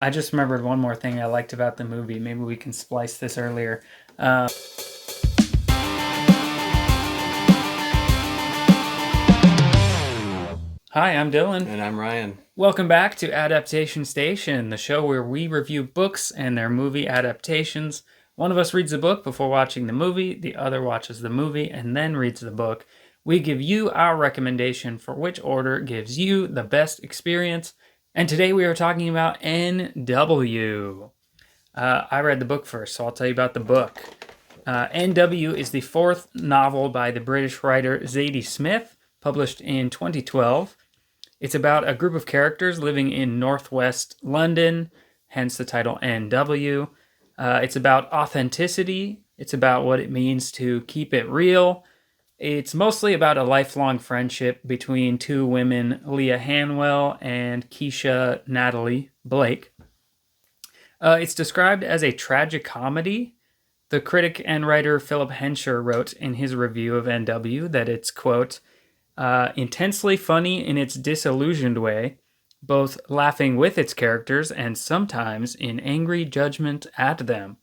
I just remembered one more thing I liked about the movie. Maybe we can splice this earlier. Hi, I'm Dylan. And I'm Ryan. Welcome back to Adaptation Station, the show where we review books and their movie adaptations. One of us reads the book before watching the movie, the other watches the movie and then reads the book. We give you our recommendation for which order gives you the best experience. And today we are talking about N.W. I read the book first, so I'll tell you about the book. N.W. is the fourth novel by the British writer Zadie Smith, published in 2012. It's about a group of characters living in northwest London, hence the title N.W. It's about authenticity. It's about what it means to keep it real. It's mostly about a lifelong friendship between two women, Leah Hanwell and Keisha Natalie Blake. It's described as a tragic comedy. The critic and writer Philip Hensher wrote in his review of N.W. that it's, quote, intensely funny in its disillusioned way, both laughing with its characters and sometimes in angry judgment at them.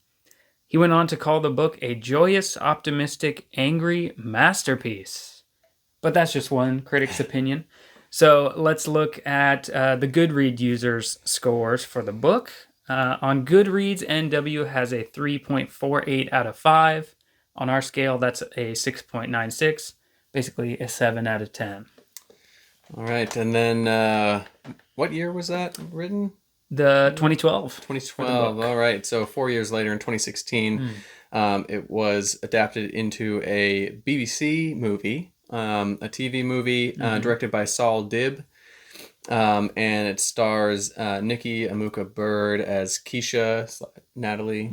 He went on to call the book a joyous, optimistic, angry masterpiece. But that's just one critic's opinion. So let's look at the Goodreads users' scores for the book. On Goodreads, N.W. has a 3.48 out of 5. On our scale, that's a 6.96, basically a 7 out of 10. All right, and then what year was that written? The 2012. 2012. All right, so 4 years later in 2016, it was adapted into a BBC movie, a TV movie directed by Saul Dibb, and it stars Nikki Amuka Bird as Keisha, Natalie,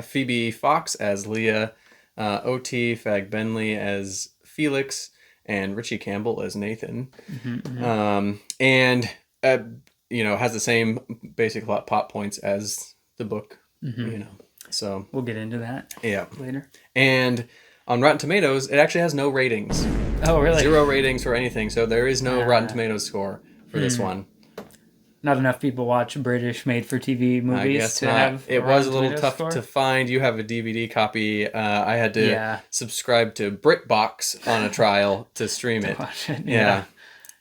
Phoebe Fox as Leah, O.T. Fagbenley as Felix, and Richie Campbell as Nathan. And has the same basic plot points as the book, So we'll get into that later. And on Rotten Tomatoes, it actually has no ratings. Oh, really? 0 ratings for anything. So there is no Rotten Tomatoes score for this one. Not enough people watch British made-for-TV movies I guess to not. have. It was a little tough to find. You have a DVD copy. I had to subscribe to BritBox on a trial to stream it. Watch it. Yeah.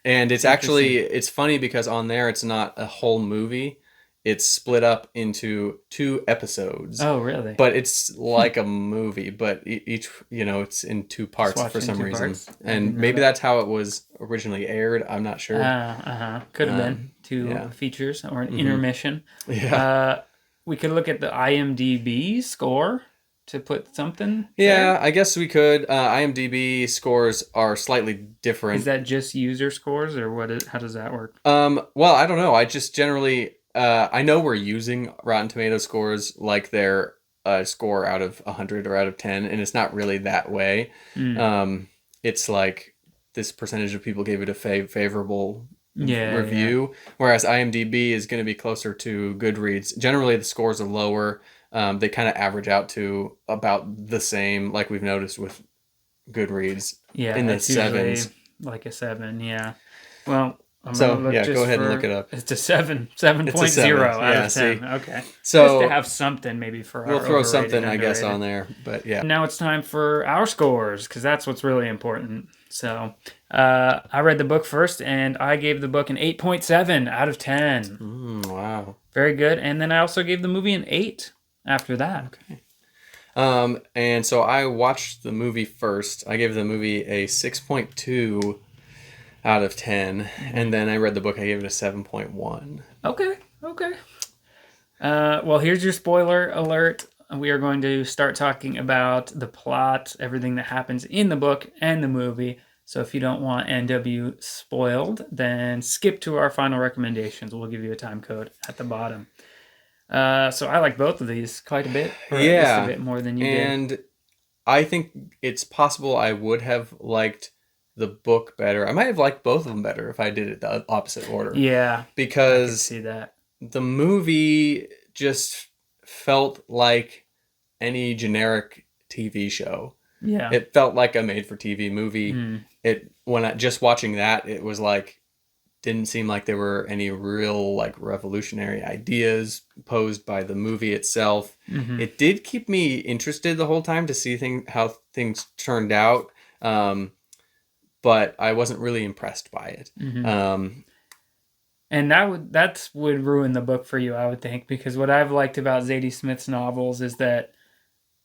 And it's funny because on there it's not a whole movie. It's split up into 2 episodes. Oh, really? But it's like a movie, but each, it's in 2 parts for some reason. And maybe that's how it was originally aired. I'm not sure. Could have been 2 features or an intermission. Yeah. We could look at the IMDb score to put something. Yeah, there. I guess we could. IMDb scores are slightly different. Is that just user scores, or how does that work? Well, I don't know. I just generally, I know we're using Rotten Tomato scores like they're a score out of 100 or out of 10, and it's not really that way. It's like this percentage of people gave it a favorable review, whereas IMDb is going to be closer to Goodreads. Generally, the scores are lower. They kind of average out to about the same, like we've noticed with Goodreads. Yeah, in the it's 7s. Like a 7. Yeah. Well, go ahead and look it up. It's a 7.0 out of 10. See? Okay. So just to have something maybe for we'll our throw something, underrated. I guess, on there. But yeah. Now it's time for our scores because that's what's really important. So I read the book first, and I gave the book an 8.7 out of 10. Wow. Very good. And then I also gave the movie an 8 after that. Okay. And so I watched the movie first. I gave the movie a 6.2 out of 10, and then I read the book. I gave it a 7.1. Okay. Well, here's your spoiler alert. We are going to start talking about the plot, everything that happens in the book and the movie. So if you don't want N.W. spoiled, then skip to our final recommendations. We'll give you a time code at the bottom. So I like both of these quite a bit. Or at least a bit more than you did. And I think it's possible I would have liked the book better. I might have liked both of them better if I did it the opposite order. Yeah. Because I can see that. The movie just felt like any generic TV show. Yeah. It felt like a made-for-TV movie. When just watching that, it was like didn't seem like there were any real like revolutionary ideas posed by the movie itself. Mm-hmm. It did keep me interested the whole time to see how things turned out, but I wasn't really impressed by it. Mm-hmm. And that would ruin the book for you, I would think, because what I've liked about Zadie Smith's novels is that,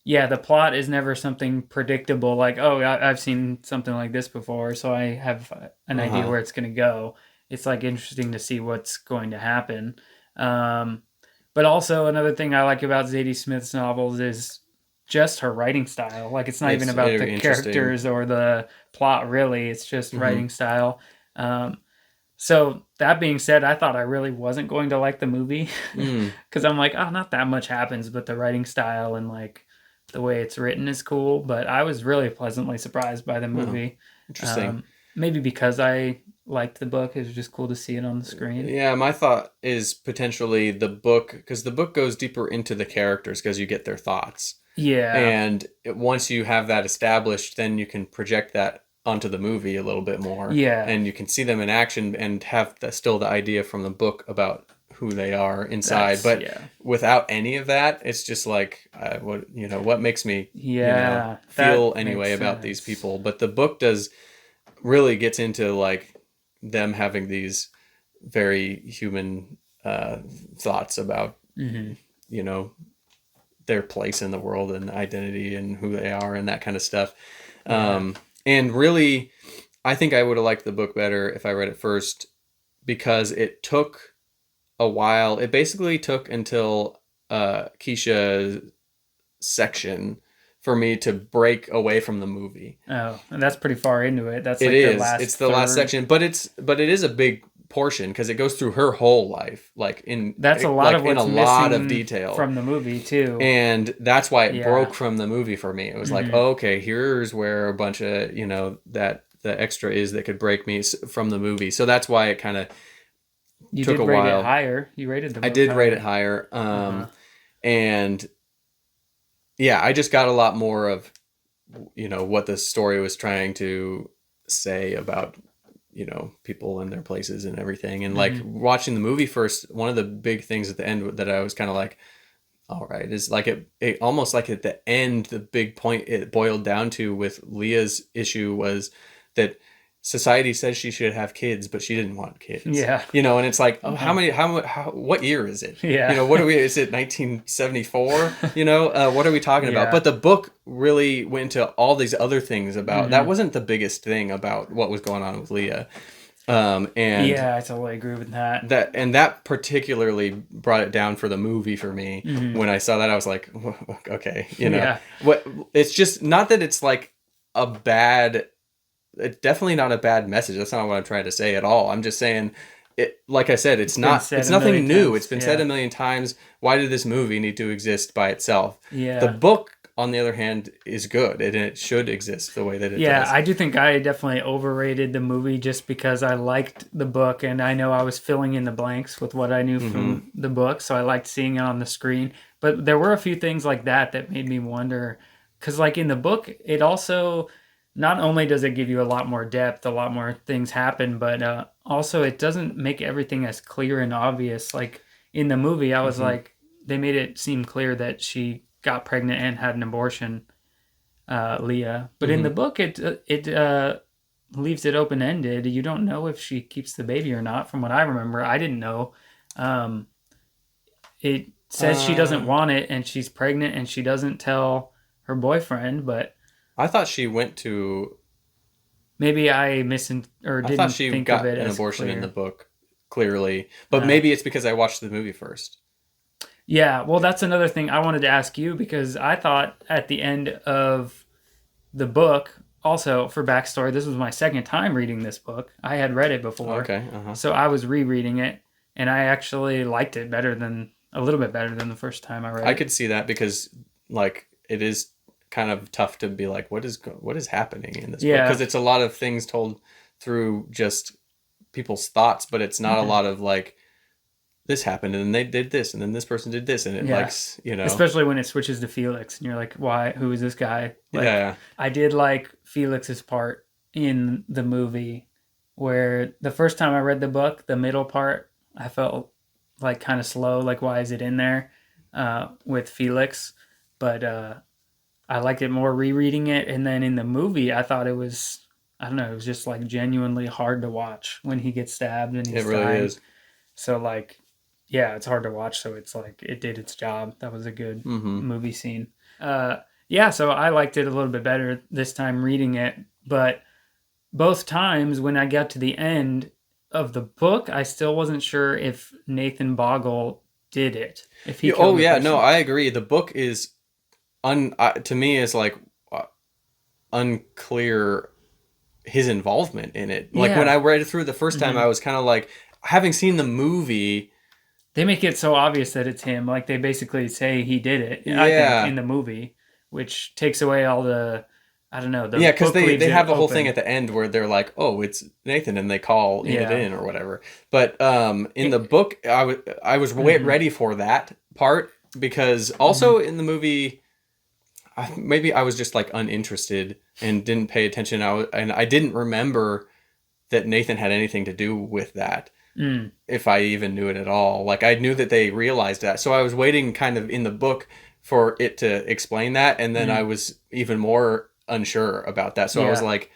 yeah, the plot is never something predictable, like, oh, I've seen something like this before, so I have an idea where it's going to go. It's like interesting to see what's going to happen. But also another thing I like about Zadie Smith's novels is just her writing style. Like, it's not even about the characters or the plot, really. It's just writing style. So that being said, I thought I really wasn't going to like the movie because I'm like, oh, not that much happens, but the writing style and like the way it's written is cool. But I was really pleasantly surprised by the movie. Interesting. Maybe because I liked the book, it was just cool to see it on the screen. Yeah, my thought is potentially the book, because the book goes deeper into the characters because you get their thoughts. Yeah. And once you have that established, then you can project that onto the movie a little bit more. Yeah. And you can see them in action and have still the idea from the book about who they are inside. But without any of that, it's just like, what makes me feel anyway about these people. But the book really gets into like them having these very human thoughts about, their place in the world and identity and who they are and that kind of stuff. And really, I think I would have liked the book better if I read it first, because it took a while. It basically took until Keisha's section for me to break away from the movie. Oh, and that's pretty far into it. That's like it's the last section, but it is a big portion because it goes through her whole life, that's a lot of what's in a lot of detail from the movie too, and that's why it broke from the movie for me. It was like, oh, okay, here's where a bunch of that the extra is that could break me from the movie. So that's why it kind of took a while. You did rate it higher. You rated the book I did rate it higher, and yeah, I just got a lot more of what the story was trying to say about people and their places and everything. And like watching the movie first, one of the big things at the end that I was kind of like, all right, is like it almost like at the end, the big point it boiled down to with Leah's issue was that society says she should have kids, but she didn't want kids. Yeah. And it's like, what year is it? Yeah. Is it 1974? What are we talking about? But the book really went into all these other things about, that wasn't the biggest thing about what was going on with Leah. And I totally agree with that. That particularly brought it down for the movie for me. When I saw that, I was like, okay, it's just not that it's like it's definitely not a bad message. That's not what I'm trying to say at all. I'm just saying it, like I said, it's nothing new. It's been said a million times. Why did this movie need to exist by itself? Yeah. The book, on the other hand, is good and it should exist the way that it does. Yeah, I do think I definitely overrated the movie just because I liked the book and I know I was filling in the blanks with what I knew from the book, so I liked seeing it on the screen. But there were a few things like that made me wonder, because like in the book, it also, not only does it give you a lot more depth, a lot more things happen, but also it doesn't make everything as clear and obvious. Like in the movie, I was like, they made it seem clear that she got pregnant and had an abortion, Leah. But in the book, it leaves it open-ended. You don't know if she keeps the baby or not. From what I remember, I didn't know. It says she doesn't want it, and she's pregnant, and she doesn't tell her boyfriend, but I thought she went to... Maybe I didn't think of it as I thought she got an abortion in the book, clearly. But maybe it's because I watched the movie first. Yeah, well, that's another thing I wanted to ask you, because I thought at the end of the book, also for backstory, this was my second time reading this book. I had read it before. Okay. So I was rereading it, and I actually liked it a little bit better than the first time I read it. I could see that because, like, it is kind of tough to be like, what is happening in this book? Because it's a lot of things told through just people's thoughts, but it's not a lot of like, this happened and then they did this and then this person did this and it especially when it switches to Felix and you're like, why, who is this guy? Like, I did like Felix's part in the movie where the first time I read the book, the middle part, I felt like kind of slow. Like, why is it in there with Felix? But I liked it more rereading it. And then in the movie, I thought it was, I don't know, it was just like genuinely hard to watch when he gets stabbed and It he's really dying. is. So, like, yeah, it's hard to watch. So it's like it did its job. That was a good Mm-hmm. movie scene. Yeah, so I liked it a little bit better this time reading it. But both times when I got to the end of the book, I still wasn't sure if Nathan Boggle did it, if he killed Oh the yeah, no, person. I agree. The book is to me is like unclear his involvement in it. Like when Yeah. I read it through the first time, I was kind of like, having seen the movie, They make it so obvious that it's him. Like they basically say he did it, I think, yeah, in the movie, which takes away all the, I don't know, the yeah, because book leaves they it have the whole thing open. at the end where they're like, oh, it's Nathan, and they call it Yeah. in or whatever. But in the It, book, I was ready for that part because also in the movie, maybe I was just like uninterested and didn't pay attention. And I didn't remember that Nathan had anything to do with that. mm, If I even knew it at all. Like I knew that they realized that. So I was waiting kind of in the book for it to explain that, and then I mm, was even more unsure about that. So I was yeah. like,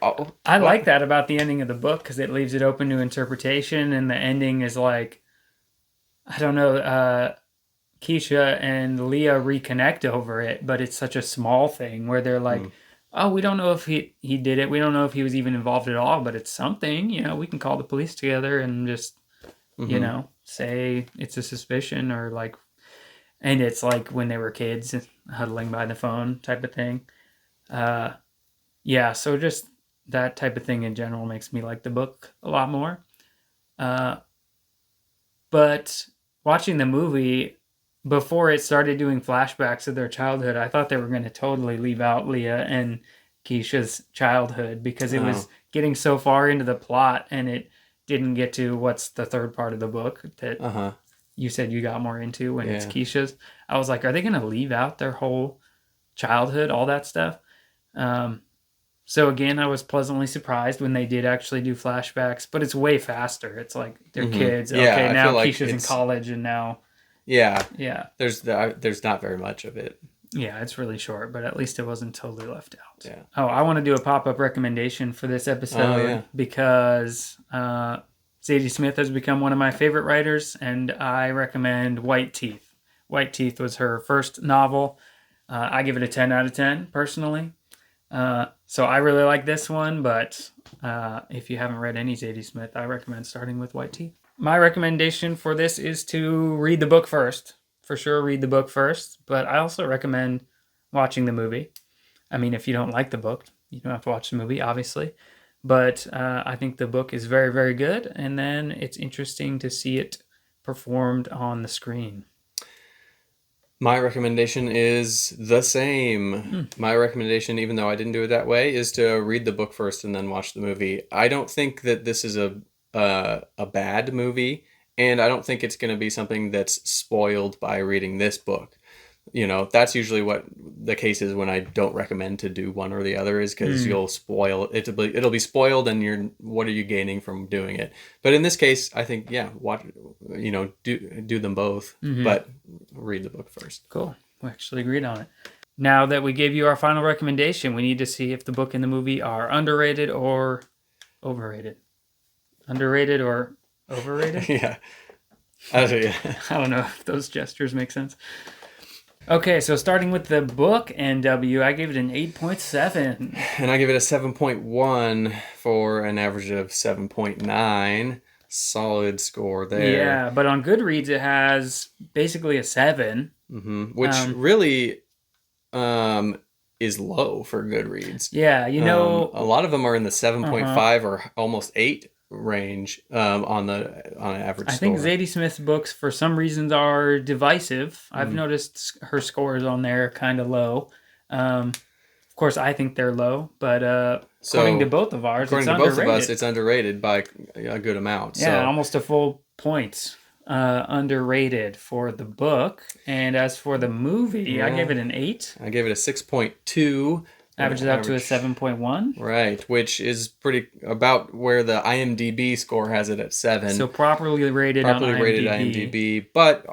"Oh, I what?" like that about the ending of the book because it leaves it open to interpretation, and the ending is like, I don't know, Keisha and Leah reconnect over it, but it's such a small thing where they're like, Mm, "Oh, we don't know if he did it. We don't know if he was even involved at all, but it's something. We can call the police together and just mm-hmm. say it's a suspicion or like." And it's like when they were kids, huddling by the phone type of thing. Uh, yeah, so just that type of thing in general makes me like the book a lot more. Uh, But watching the movie, before it started doing flashbacks of their childhood, I thought they were going to totally leave out Leah and Keisha's childhood because it Oh, was getting so far into the plot and it didn't get to what's the third part of the book that uh-huh. you said you got more into when it's Yeah. Keisha's. I was like, are they going to leave out their whole childhood, all that stuff? Um, so again, I was pleasantly surprised when they did actually do flashbacks, but it's way faster. It's like they're Mm-hmm. kids. Yeah, Okay, I feel now like Keisha's in it's college, and now yeah. yeah, There's not very much of it. yeah, it's really short, but at least it wasn't totally left out. Yeah. Oh, I want to do a pop up recommendation for this Oh episode yeah. because Zadie Smith has become one of my favorite writers, and I recommend White Teeth. White Teeth was her first novel. I give it a 10 out of 10 personally. So I really like this one, but if you haven't read any Zadie Smith, I recommend starting with White Teeth. My recommendation for this is to read the book first. For sure, read the book first, but I also recommend watching the movie. I mean, if you don't like the book, you don't have to watch the movie, obviously. But I think the book is very, very good, and then it's interesting to see it performed on the screen. My recommendation is the same. Mm. My recommendation, even though I didn't do it that way, is to read the book first and then watch the movie. I don't think that this is a bad movie, and I don't think it's going to be something that's spoiled by reading this book. That's usually what the case is when I don't recommend to do one or the other, is because Mm. you'll spoil it. It'll be spoiled, and what are you gaining from doing it? But in this case, I think yeah, watch, do them both, Mm-hmm. but read the book first. Cool. We actually agreed on it. Now that we gave you our final recommendation, we need to see if the book and the movie are underrated or overrated. Underrated or overrated? Yeah. Yeah. I don't know if those gestures make sense. Okay, so starting with the book NW, I gave it an 8.7. And I give it a 7.1 for an average of 7.9. Solid score there. Yeah, but on Goodreads it has basically a 7. Which really is low for Goodreads. Yeah, A lot of them are in the uh-huh. 7.5 or almost 8 range on an average I think score. Zadie Smith's books, for some reasons, are divisive. I've noticed her scores on there kind of low. Of course, I think they're low, but according to So, both of ours, it's according to both of us, underrated. it's underrated by a good amount. Yeah, So, almost a full point underrated for the book. And as for the movie, I yeah, gave it an 8. I gave it a 6.2 Averages out to a 7.1. Right, which is pretty about where the IMDb score has it at 7. So properly rated on IMDb. But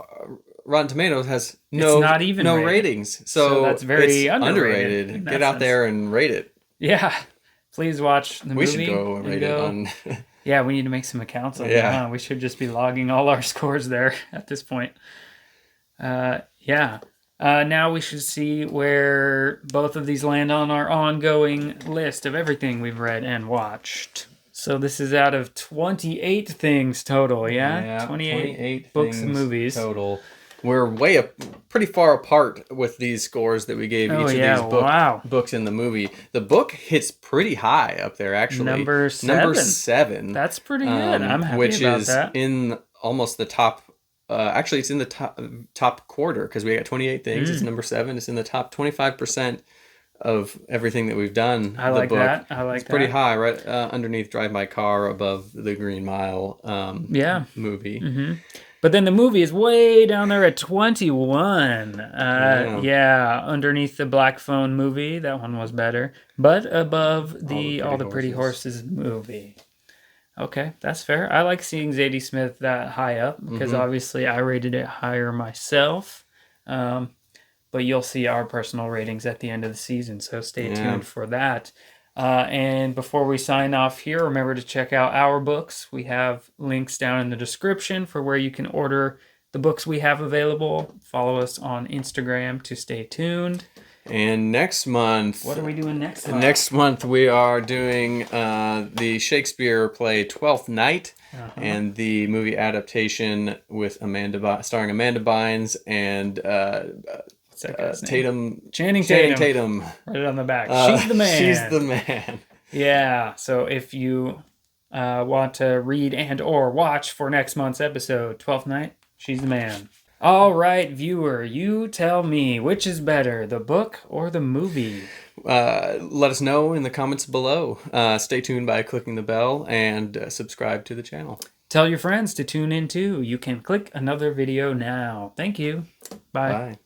Rotten Tomatoes has It's not even rated. ratings, So that's very it's underrated. Get out there and rate it. Yeah, please watch the movie. We should go rate it on. Yeah, we need to make some accounts of it. Huh? We should just be logging all our scores there at this point. Yeah. Now we should see where both of these land on our ongoing list of everything we've read and watched. So this is out of 28 things total, yeah? 28 books and movies. Total. We're pretty far apart with these scores that we gave each of these books in the movie. The book hits pretty high up there, actually. Number 7. That's pretty good. I'm happy about that. Which is in almost the top... actually, it's in the top quarter, because we got 28 things. It's number 7. It's in the top 25% of everything that we've done. I like that. It's pretty high, right underneath Drive My Car, above the Green Mile movie. Mm-hmm. But then the movie is way down there at 21. Underneath the Black Phone movie. That one was better. But above All the Pretty Horses movie. Okay, that's fair. I like seeing Zadie Smith that high up, because obviously I rated it higher myself. But you'll see our personal ratings at the end of the season, so stay tuned for that. And before we sign off here, remember to check out our books. We have links down in the description for where you can order the books we have available. Follow us on Instagram to stay tuned. And next month... What are we doing next month? Next month we are doing the Shakespeare play Twelfth Night and the movie adaptation with starring Amanda Bynes and Channing Tatum. Write it on the back. She's the man. She's the man. Yeah, so if you want to read and or watch for next month's episode, 12th Night, she's the man. All right, viewer, you tell me, which is better, the book or the movie? Let us know in the comments below. Stay tuned by clicking the bell and subscribe to the channel. Tell your friends to tune in too. You can click another video now. Thank you. Bye. Bye.